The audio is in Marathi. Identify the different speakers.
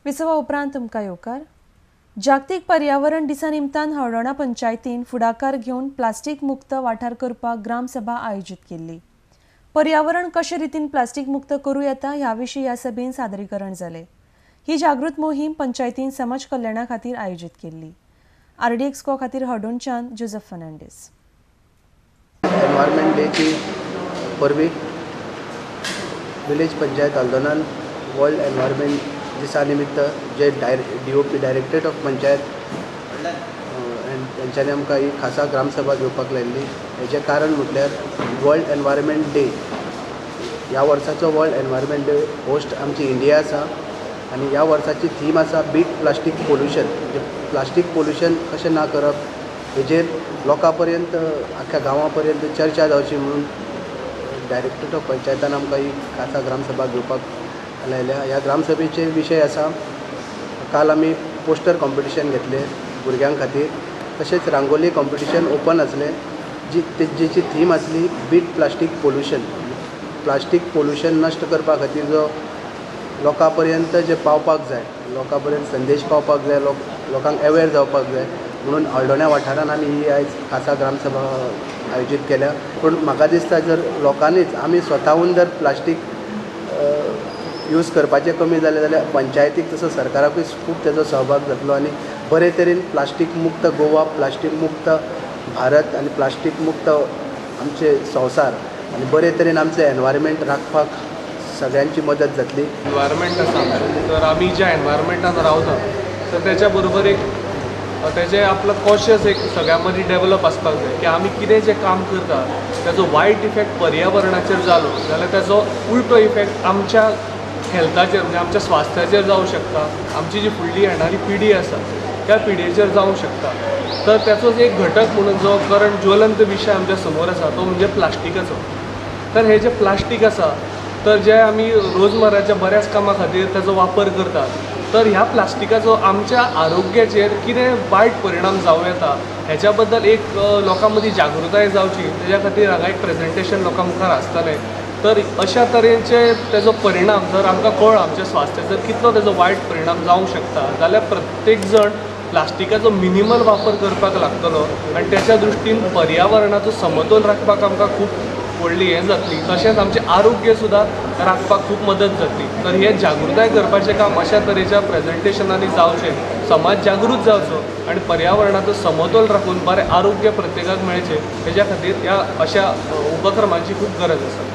Speaker 1: विसवा उपरांत तुमकां येवकार। जागतीक पर्यावरण दिसा निमतान हळदोणा पंचायतीन फुडाकार घेवन प्लास्टीक मुक्त वाठार करपाक ग्रामसभा आयोजीत केल्ली। पर्यावरण कशे रितीन प्लास्टीक मुक्त करूं येता ह्या विशीं ह्या सभेन सादरीकरण जालें। ही जागृत मोहीम पंचायतीन समाज कल्याणा खातीर आयोजीत केल्ली। आरडी एक्सको खातीर हळदोणच्यान जोसेफ फर्नांडीस।
Speaker 2: एनवायरमेंट डेची परबीं विलेज पंचायत हळदोणान वर्ल्ड एनवायरमेंट दिसा निमित्त जे DOP डायरेक्टरेट ऑफ पंचायत तेंच्यांनी आमकां ही खासा ग्रामसभा घेवपाक लायिल्ली। हेजें कारण म्हटल्यार वर्ल्ड एनवायरमेंट डे ह्या वर्साचो वर्ल्ड एनवायरमेंट डे होस्ट आमची इंडिया आसा आनी ह्या वर्साची थीम आसा बीट प्लास्टीक पोल्यूशन। म्हणजे प्लास्टीक पोल्यूशन कशें ना करप हेजेर लोकां पर्यंत आख्ख्या गांवां पर्यंत चर्चा जावची म्हणून डायरेक्टरेट ऑफ पंचायतान आमकां ही खासा ग्रामसभा घेवपाक लायल्या। ह्या ग्रामसभेचे विशय आसा, काल आमी पोस्टर कॉम्पिटिशन घेतले भुरग्यां खातीर, तशेंच रांगोली कॉम्पिटिशन ओपन आसलें जेची थीम आसली beat plastic pollution. Plastic pollution नश्ट करपा खातीर जो लोकां पर्यंत जे पावपाक जाय, लोकां पर्यंत संदेश पावपाक जाय, लोकांक अवेअर जावपाक जाय म्हणून हळदोण्या वाठारान आमी ही आयज खासा ग्रामसभा आयोजीत केल्या। पूण म्हाका दिसता जर लोकांनीच आमी स्वताहून जर प्लास्टीक यूज करपाचें कमी जालें जाल्यार पंचायतीक तसो सरकाराकूय खूब तेजो सहभाग जातलो आनी बरे तरेन प्लास्टीक मुक्त गोवा, प्लास्टीक मुक्त भारत आनी प्लास्टीक मुक्त आमचे संवसार आनी बरे तरेन आमचें एनवायरमेंट राखपाक सगळ्यांची मदत जातली।
Speaker 3: एनवायरमेंट आसा तर आमी ज्या एनवायरमेंटान रावता तर तेच्या बरोबर एक तेजें आपलो कॉशियस एक सगळ्यां मदीं डेवलप आसपाक जाय की आमी कितें जें काम करता तेजो वायट इफेक्ट पर्यावरणाचेर जालो जाल्यार तेजो उलटो इफेक्ट आमच्या हेल्थाचेर म्हणजे आमच्या स्वास्थ्याचेर जावं शकता, आमची जी फुडली येणारी पिढी आसा त्या पिढयेचेर जावंक शकता। तर तेचोच एक घटक म्हणून जो करंट ज्वलंत विशय आमच्या समोर आसा तो म्हणजे प्लास्टिकाचो। तर हे जे प्लास्टीक आसा तर जे आमी रोजमर्राच्या बऱ्याच कामां खातीर तेजो वापर करतात, तर ह्या प्लास्टिकाचो आमच्या आरोग्याचेर कितें वायट परिणाम जावं येता हेच्या बद्दल एक लोकां मदीं जागृताय जावची, तेज्या खातीर हांगा एक प्रेजेंटेशन लोकां मुखार आसतलें। तर अशा तरेचे तेजो परिणाम जर आमकां कळ्ळो आमच्या स्वास्थ्याचेर कितलो तेजो वायट परिणाम जावंक शकता जाल्यार प्रत्येक जण प्लास्टिकाचो मिनिमल वापर करपाक लागतलो आनी तेच्या दृश्टीन पर्यावरणाचो समतोल राखपाक आमकां खूब व्हडली हें जातली, तशेंच आमचें आरोग्य सुद्दां राखपाक खूब मदत जातली। तर हें जागृताय करपाचें काम अशा तरेच्या प्रेजेंटेशनांनी जावचें, समाज जागृत जावचो आनी पर्यावरणाचो समतोल राखून बरें आरोग्य प्रत्येकाक मेळचें हेज्या खातीर ह्या अशा उपक्रमांची खूब गरज आसा।